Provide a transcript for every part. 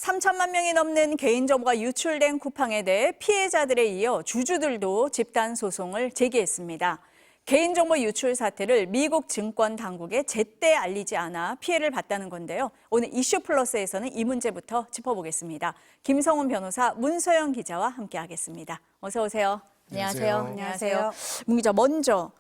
3천만 명이 넘는 개인정보가 유출된 쿠팡에 대해 피해자들에 이어 주주들도 집단 소송을 제기했습니다. 개인정보 유출 사태를 미국 증권 당국에 제때 알리지 않아 피해를 봤다는 건데요. 오늘 이슈 플러스에서는 이 문제부터 짚어보겠습니다. 김성훈 변호사, 문소영 기자와 함께하겠습니다. 어서 오세요. 안녕하세요. 문 기자, 먼저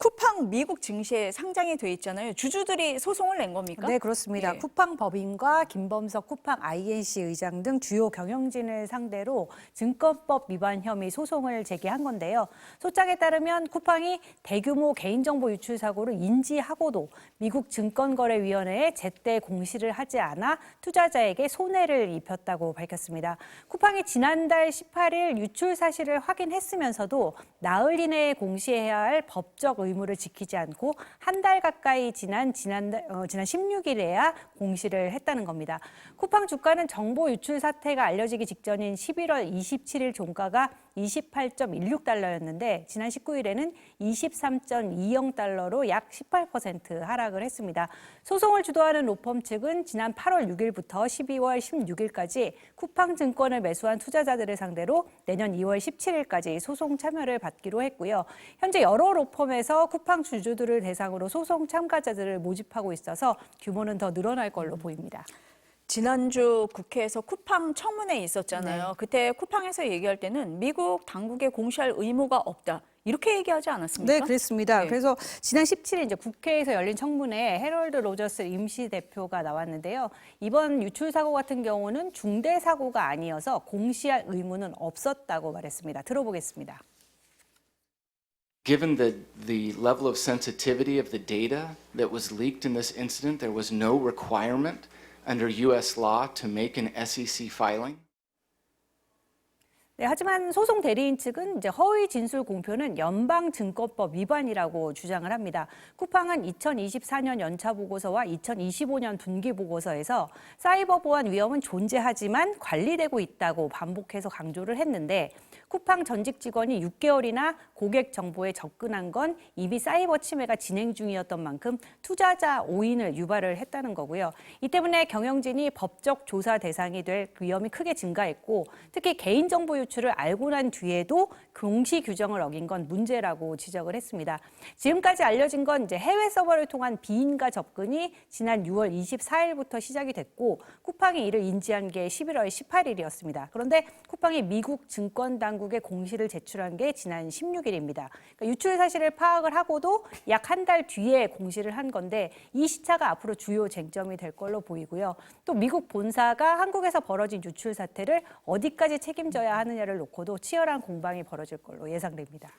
쿠팡 미국 증시에 상장이 돼 있잖아요. 주주들이 소송을 낸 겁니까? 네, 그렇습니다. 예. 쿠팡 법인과 김범석 쿠팡 INC 의장 등 주요 경영진을 상대로 증권법 위반 혐의 소송을 제기한 건데요. 소장에 따르면 쿠팡이 대규모 개인정보 유출 사고를 인지하고도 미국 증권거래위원회에 제때 공시를 하지 않아 투자자에게 손해를 입혔다고 밝혔습니다. 쿠팡이 지난달 18일 유출 사실을 확인했으면서도 나흘 이내에 공시해야 할 법적 의무를 지키지 않고 한 달 가까이 지난 16일에야 공시를 했다는 겁니다. 쿠팡 주가는 정보 유출 사태가 알려지기 직전인 11월 27일 종가가 28.16달러였는데 지난 19일에는 23.20달러로 약 18% 하락을 했습니다. 소송을 주도하는 로펌 측은 지난 8월 6일부터 12월 16일까지 쿠팡 증권을 매수한 투자자들을 상대로 내년 2월 17일까지 소송 참여를 받기로 했고요. 현재 여러 로펌에서 쿠팡 주주들을 대상으로 소송 참가자들을 모집하고 있어서 규모는 더 늘어날 걸로 보입니다. 지난주 국회에서 쿠팡 청문회 있었잖아요. 네. 그때 쿠팡에서 얘기할 때는 미국 당국에 공시할 의무가 없다. 이렇게 얘기하지 않았습니까? 네, 그렇습니다. 네. 그래서 지난 17일 이제 국회에서 열린 청문회에 해럴드 로저스 임시 대표가 나왔는데요. 이번 유출 사고 같은 경우는 중대 사고가 아니어서 공시할 의무는 없었다고 말했습니다. 들어보겠습니다. Given the level of sensitivity of the data that was leaked in this incident, there was no requirement under U.S. law to make an SEC filing. 네, 하지만 소송 대리인 측은 이제 허위 진술 공표는 연방증권법 위반이라고 주장을 합니다. 쿠팡은 2024년 연차 보고서와 2025년 분기 보고서에서 사이버 보안 위험은 존재하지만 관리되고 있다고 반복해서 강조를 했는데 쿠팡 전직 직원이 6개월이나 고객 정보에 접근한 건 이미 사이버 침해가 진행 중이었던 만큼 투자자 오인을 유발을 했다는 거고요. 이 때문에 경영진이 법적 조사 대상이 될 위험이 크게 증가했고 특히 개인정보 유출을 알고 난 뒤에도 공시 규정을 어긴 건 문제라고 지적을 했습니다. 지금까지 알려진 건 이제 해외 서버를 통한 비인가 접근이 지난 6월 24일부터 시작이 됐고 쿠팡이 이를 인지한 게 11월 18일이었습니다. 그런데 쿠팡이 미국 증권 당국에 공시를 제출한 게 지난 16일입니다. 그러니까 유출 사실을 파악을 하고도 약 한 달 뒤에 공시를 한 건데 이 시차가 앞으로 주요 쟁점이 될 걸로 보이고요. 또 미국 본사가 한국에서 벌어진 유출 사태를 어디까지 책임져야 하느냐를 놓고도 치열한 공방이 벌어질 걸로 예상됩니다.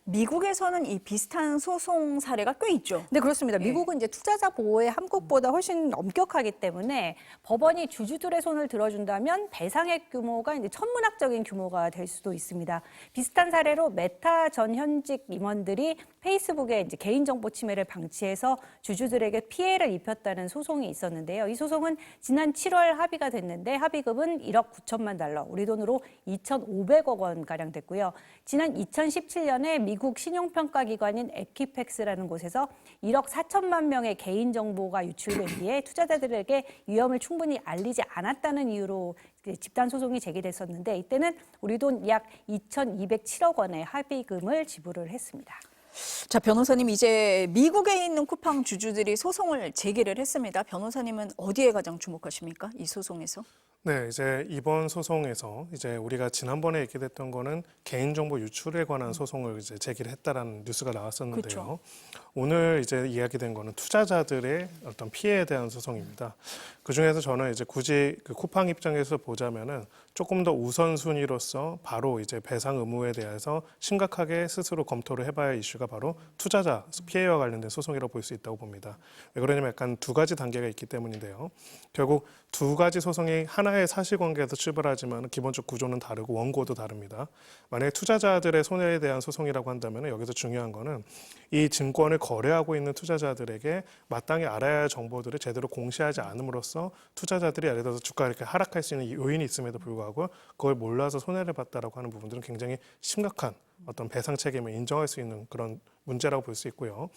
미국에서는 이 비슷한 소송 사례가 꽤 있죠. 네, 그렇습니다. 예. 미국은 이제 투자자 보호에 한국보다 훨씬 엄격하기 때문에 법원이 주주들의 손을 들어준다면 배상액 규모가 이제 천문학적인 규모가 될 수도 있습니다. 비슷한 사례로 메타 전 현직 임원들이 페이스북에 이제 개인정보 침해를 방치해서 주주들에게 피해를 입혔다는 소송이 있었는데요. 이 소송은 지난 7월 합의가 됐는데 합의금은 1억 9천만 달러, 우리 돈으로 2,500억 원 가량 됐고요. 지난 2017년에 미국 신용평가기관인 에quifax라는 곳에서 1억 4천만 명의 개인정보가 유출된 뒤에 투자자들에게 위험을 충분히 알리지 않았다는 이유로 집단 소송이 제기됐었는데 이때는 우리 돈 약 2,207억 원의 합의금을 지불을 했습니다. 자, 변호사님, 이제 미국에 있는 쿠팡 주주들이 소송을 제기를 했습니다. 변호사님은 어디에 가장 주목하십니까? 이 소송에서? 네, 이제 이번 소송에서 이제 우리가 지난번에 얘기했던 거는 개인정보 유출에 관한 소송을 이제 제기를 했다라는 뉴스가 나왔었는데요. 그렇죠. 오늘 이제 이야기된 거는 투자자들의 어떤 피해에 대한 소송입니다. 그 중에서 저는 이제 굳이 그 쿠팡 입장에서 보자면은 조금 더 우선순위로서 바로 이제 배상 의무에 대해서 심각하게 스스로 검토를 해봐야 할 이슈가 바로 투자자 피해와 관련된 소송이라고 볼 수 있다고 봅니다. 왜 그러냐면 약간 두 가지 단계가 있기 때문인데요. 결국 두 가지 소송이 하나의 사실관계에서 출발하지만 기본적 구조는 다르고 원고도 다릅니다. 만약에 투자자들의 손해에 대한 소송이라고 한다면 여기서 중요한 거는 이 증권을 거래하고 있는 투자자들에게 마땅히 알아야 할 정보들을 제대로 공시하지 않음으로써 투자자들이 예를 들어서 주가가 이렇게 하락할 수 있는 요인이 있음에도 불구하고 그걸 몰라서 손해를 봤다라고 하는 부분들은 굉장히 심각한 어떤 배상 책임을 인정할 수 있는 그런 문제라고 볼 수 있고요.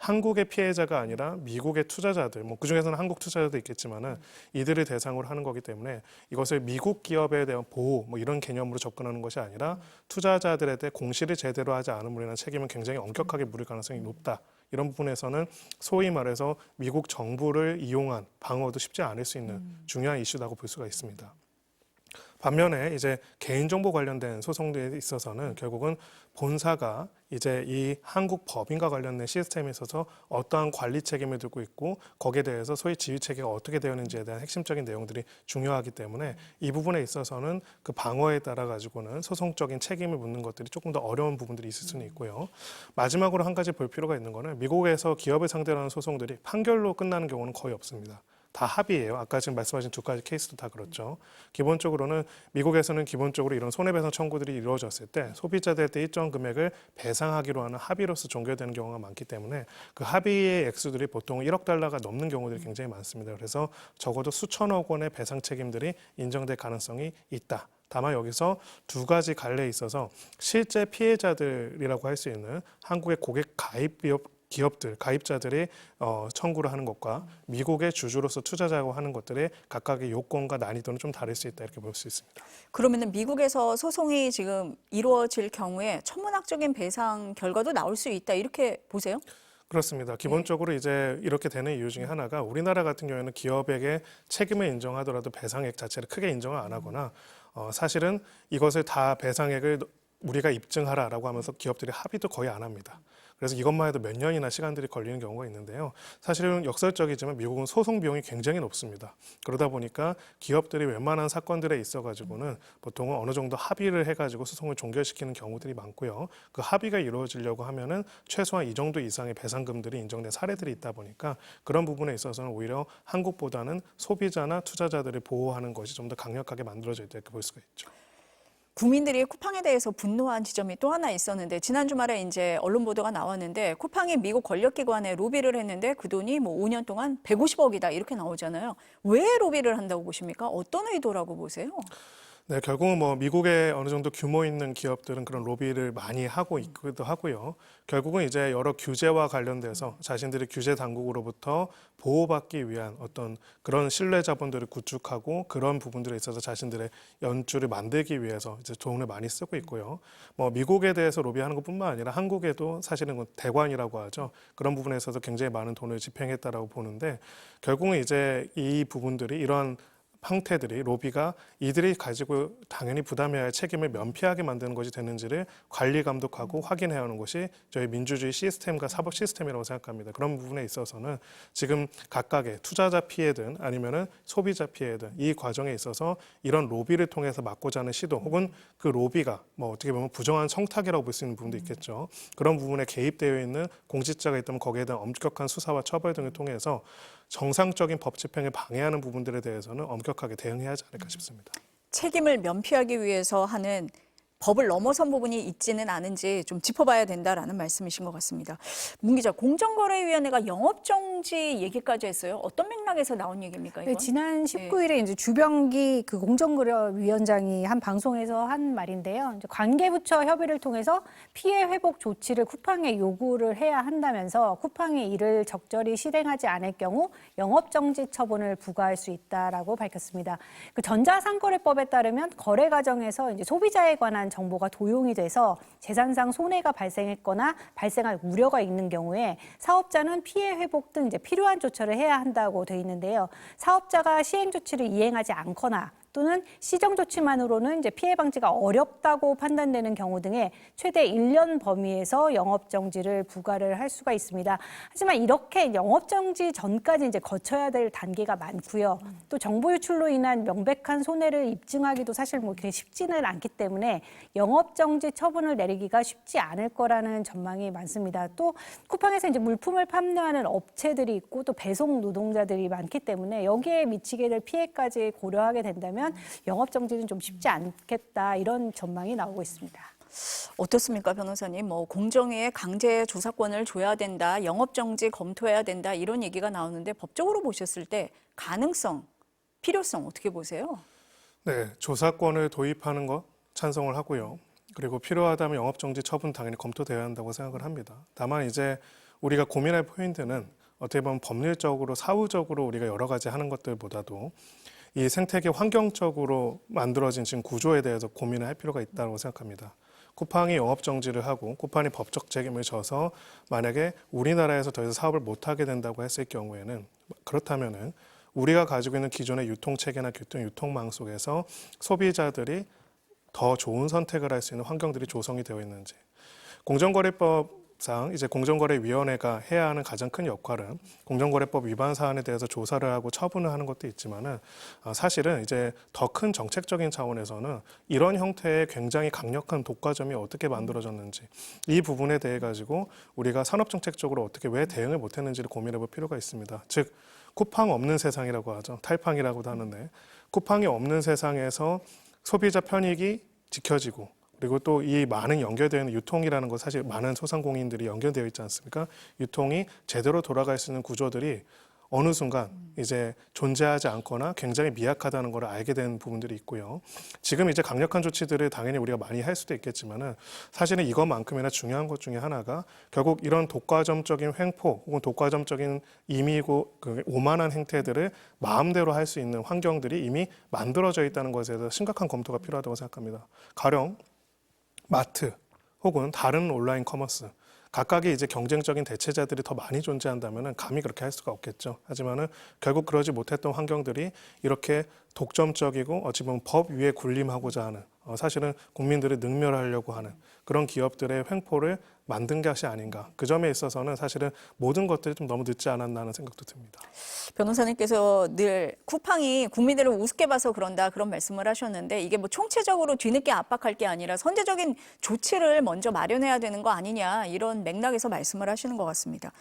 한국의 피해자가 아니라 미국의 투자자들, 뭐 그중에서는 한국 투자자도 있겠지만은 이들을 대상으로 하는 거기 때문에 이것을 미국 기업에 대한 보호 뭐 이런 개념으로 접근하는 것이 아니라 투자자들에 대해 공시를 제대로 하지 않음으로 인한 책임은 굉장히 엄격하게 물을 가능성이 높다. 이런 부분에서는 소위 말해서 미국 정부를 이용한 방어도 쉽지 않을 수 있는 중요한 이슈라고 볼 수가 있습니다. 반면에 이제 개인정보 관련된 소송들에 있어서는 결국은 본사가 이제 이 한국 법인과 관련된 시스템에 있어서 어떠한 관리 책임을 들고 있고 거기에 대해서 소위 지휘 체계가 어떻게 되었는지에 대한 핵심적인 내용들이 중요하기 때문에 이 부분에 있어서는 그 방어에 따라 가지고는 소송적인 책임을 묻는 것들이 조금 더 어려운 부분들이 있을 수는 있고요. 마지막으로 한 가지 볼 필요가 있는 거는 미국에서 기업을 상대로 하는 소송들이 판결로 끝나는 경우는 거의 없습니다. 다 합의예요. 아까 지금 말씀하신 두 가지 케이스도 다 그렇죠. 기본적으로는 미국에서는 기본적으로 이런 손해배상 청구들이 이루어졌을 때 소비자들한테 일정 금액을 배상하기로 하는 합의로서 종결되는 경우가 많기 때문에 그 합의의 액수들이 보통 1억 달러가 넘는 경우들이 굉장히 많습니다. 그래서 적어도 수천억 원의 배상 책임들이 인정될 가능성이 있다. 다만 여기서 두 가지 갈래에 있어서 실제 피해자들이라고 할 수 있는 한국의 고객 가입 기업들, 가입자들이 청구를 하는 것과 미국의 주주로서 투자자라고 하는 것들의 각각의 요건과 난이도는 좀 다를 수 있다 이렇게 볼 수 있습니다. 그러면은 미국에서 소송이 지금 이루어질 경우에 천문학적인 배상 결과도 나올 수 있다 이렇게 보세요? 그렇습니다. 기본적으로 이제 이렇게 되는 이유 중에 하나가 우리나라 같은 경우에는 기업에게 책임을 인정하더라도 배상액 자체를 크게 인정을 안 하거나 사실은 이것을 다 배상액을 우리가 입증하라라고 하면서 기업들이 합의도 거의 안 합니다. 그래서 이것만 해도 몇 년이나 시간들이 걸리는 경우가 있는데요. 사실은 역설적이지만 미국은 소송 비용이 굉장히 높습니다. 그러다 보니까 기업들이 웬만한 사건들에 있어가지고는 보통은 어느 정도 합의를 해가지고 소송을 종결시키는 경우들이 많고요. 그 합의가 이루어지려고 하면은 최소한 이 정도 이상의 배상금들이 인정된 사례들이 있다 보니까 그런 부분에 있어서는 오히려 한국보다는 소비자나 투자자들을 보호하는 것이 좀 더 강력하게 만들어져 있다 이렇게 볼 수가 있죠. 국민들이 쿠팡에 대해서 분노한 지점이 또 하나 있었는데 지난 주말에 이제 언론 보도가 나왔는데 쿠팡이 미국 권력기관에 로비를 했는데 그 돈이 뭐 5년 동안 150억이다 이렇게 나오잖아요. 왜 로비를 한다고 보십니까? 어떤 의도라고 보세요? 네, 결국은 뭐 미국의 어느 정도 규모 있는 기업들은 그런 로비를 많이 하고 있기도 하고요. 결국은 이제 여러 규제와 관련돼서 자신들이 규제 당국으로부터 보호받기 위한 어떤 그런 신뢰 자본들을 구축하고 그런 부분들에 있어서 자신들의 연주를 만들기 위해서 이제 돈을 많이 쓰고 있고요. 뭐 미국에 대해서 로비하는 것뿐만 아니라 한국에도 사실은 대관이라고 하죠. 그런 부분에 있어서 굉장히 많은 돈을 집행했다라고 보는데 결국은 이제 이 부분들이 이런 형태들이 로비가 이들이 가지고 당연히 부담해야 할 책임을 면피하게 만드는 것이 되는지를 관리 감독하고 확인해야 하는 것이 저희 민주주의 시스템과 사법 시스템이라고 생각합니다. 그런 부분에 있어서는 지금 각각의 투자자 피해든 아니면은 소비자 피해든 이 과정에 있어서 이런 로비를 통해서 막고자 하는 시도 혹은 그 로비가 뭐 어떻게 보면 부정한 청탁이라고 볼 수 있는 부분도 있겠죠. 그런 부분에 개입되어 있는 공직자가 있다면 거기에 대한 엄격한 수사와 처벌 등을 통해서 정상적인 법 집행을 방해하는 부분들에 대해서는 엄격하게 대응해야 하지 않을까 싶습니다. 책임을 면피하기 위해서 하는 법을 넘어선 부분이 있지는 않은지 좀 짚어봐야 된다라는 말씀이신 것 같습니다. 문 기자, 공정거래위원회가 영업정지 얘기까지 했어요. 어떤 맥락에서 나온 얘기입니까, 이건? 네, 지난 19일에 이제 주병기 그 공정거래위원장이 한 방송에서 한 말인데요. 이제 관계부처 협의를 통해서 피해 회복 조치를 쿠팡에 요구를 해야 한다면서 쿠팡이 이를 적절히 실행하지 않을 경우 영업정지 처분을 부과할 수 있다라고 밝혔습니다. 그 전자상거래법에 따르면 거래 과정에서 이제 소비자에 관한 정보가 도용이 돼서 재산상 손해가 발생했거나 발생할 우려가 있는 경우에 사업자는 피해 회복 등 이제 필요한 조처를 해야 한다고 되어 있는데요. 사업자가 시행 조치를 이행하지 않거나 또는 시정 조치만으로는 이제 피해 방지가 어렵다고 판단되는 경우 등에 최대 1년 범위에서 영업 정지를 부과를 할 수가 있습니다. 하지만 이렇게 영업 정지 전까지 이제 거쳐야 될 단계가 많고요. 또 정보 유출로 인한 명백한 손해를 입증하기도 사실 뭐 그렇게 쉽지는 않기 때문에 영업 정지 처분을 내리기가 쉽지 않을 거라는 전망이 많습니다. 또 쿠팡에서 이제 물품을 판매하는 업체들이 있고 또 배송 노동자들이 많기 때문에 여기에 미치게 될 피해까지 고려하게 된다면 영업정지는 좀 쉽지 않겠다 이런 전망이 나오고 있습니다. 어떻습니까, 변호사님? 뭐 공정위에 강제 조사권을 줘야 된다, 영업정지 검토해야 된다 이런 얘기가 나오는데 법적으로 보셨을 때 가능성, 필요성 어떻게 보세요? 네, 조사권을 도입하는 것 찬성을 하고요. 그리고 필요하다면 영업정지 처분 당연히 검토되어야 한다고 생각을 합니다. 다만 이제 우리가 고민할 포인트는 어떻게 보면 법률적으로 사후적으로 우리가 여러 가지 하는 것들보다도 이 생태계 환경적으로 만들어진 지금 구조에 대해서 고민을 할 필요가 있다고 생각합니다. 쿠팡이 영업 정지를 하고 쿠팡이 법적 책임을 져서 만약에 우리나라에서 더 이상 사업을 못하게 된다고 했을 경우에는 그렇다면은 우리가 가지고 있는 기존의 유통 체계나 유통망 속에서 소비자들이 더 좋은 선택을 할 수 있는 환경들이 조성이 되어 있는지, 공정거래법상 이제 공정거래위원회가 해야 하는 가장 큰 역할은 공정거래법 위반 사안에 대해서 조사를 하고 처분을 하는 것도 있지만은 사실은 이제 더 큰 정책적인 차원에서는 이런 형태의 굉장히 강력한 독과점이 어떻게 만들어졌는지 이 부분에 대해 가지고 우리가 산업정책적으로 어떻게 왜 대응을 못했는지를 고민해볼 필요가 있습니다. 즉 쿠팡 없는 세상이라고 하죠. 탈팡이라고도 하는데 쿠팡이 없는 세상에서 소비자 편익이 지켜지고 그리고 또 이 많은 연결되어 있는 유통이라는 것 사실 많은 소상공인들이 연결되어 있지 않습니까? 유통이 제대로 돌아갈 수 있는 구조들이 어느 순간 이제 존재하지 않거나 굉장히 미약하다는 걸 알게 된 부분들이 있고요. 지금 이제 강력한 조치들을 당연히 우리가 많이 할 수도 있겠지만은 사실은 이것만큼이나 중요한 것 중에 하나가 결국 이런 독과점적인 횡포 혹은 독과점적인 임의고 그 오만한 행태들을 마음대로 할 수 있는 환경들이 이미 만들어져 있다는 것에 대해서 심각한 검토가 필요하다고 생각합니다. 가령 마트 혹은 다른 온라인 커머스 각각의 이제 경쟁적인 대체자들이 더 많이 존재한다면은 감히 그렇게 할 수가 없겠죠. 하지만은 결국 그러지 못했던 환경들이 이렇게 독점적이고 어찌 보면 법 위에 군림하고자 하는 사실은 국민들을 능멸하려고 하는 그런 기업들의 횡포를 만든 것이 아닌가. 그 점에 있어서는 사실은 모든 것들이 좀 너무 늦지 않았나 하는 생각도 듭니다. 변호사님께서 늘 쿠팡이 국민들을 우습게 봐서 그런다 그런 말씀을 하셨는데 이게 뭐 총체적으로 뒤늦게 압박할 게 아니라 선제적인 조치를 먼저 마련해야 되는 거 아니냐 이런 맥락에서 말씀을 하시는 것 같습니다.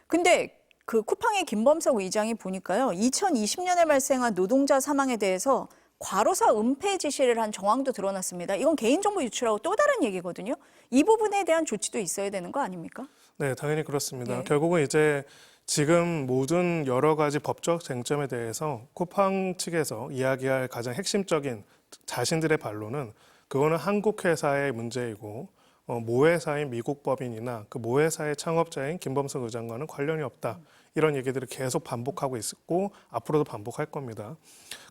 근데 그 쿠팡의 김범석 의장이 보니까요. 2020년에 발생한 노동자 사망에 대해서 과로사 은폐 지시를 한 정황도 드러났습니다. 이건 개인정보 유출하고 또 다른 얘기거든요. 이 부분에 대한 조치도 있어야 되는 거 아닙니까? 네, 당연히 그렇습니다. 네. 결국은 이제 지금 모든 여러 가지 법적 쟁점에 대해서 쿠팡 측에서 이야기할 가장 핵심적인 자신들의 반론은 그거는 한국 회사의 문제이고 모회사인 미국 법인이나 그 모회사의 창업자인 김범석 의장과는 관련이 없다. 이런 얘기들을 계속 반복하고 있고 앞으로도 반복할 겁니다.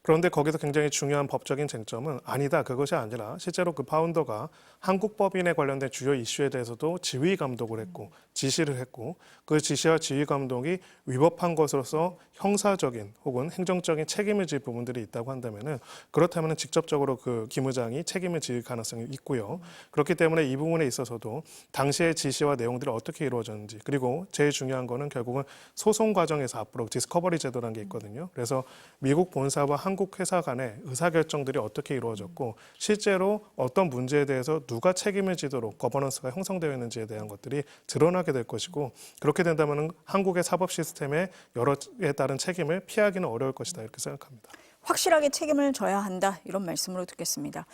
그런데 거기서 굉장히 중요한 법적인 쟁점은 아니다. 그것이 아니라 실제로 그 파운더가 한국 법인에 관련된 주요 이슈에 대해서도 지휘 감독을 했고 지시를 했고 그 지시와 지휘 감독이 위법한 것으로서 형사적인 혹은 행정적인 책임을 질 부분들이 있다고 한다면은 그렇다면은 직접적으로 그 김 의장이 책임을 질 가능성이 있고요. 그렇기 때문에 이 부분에 있어서도 당시의 지시와 내용들이 어떻게 이루어졌는지 그리고 제일 중요한 거는 결국은 소송 과정에서 앞으로 디스커버리 제도라는 게 있거든요. 그래서 미국 본사와 한국 회사 간의 의사결정들이 어떻게 이루어졌고 실제로 어떤 문제에 대해서 누가 책임을 지도록 거버넌스가 형성되어 있는지에 대한 것들이 드러나게 될 것이고 그렇게 된다면 한국의 사법 시스템의 여러에 따른 책임을 피하기는 어려울 것이다 이렇게 생각합니다. 확실하게 책임을 져야 한다 이런 말씀으로 듣겠습니다.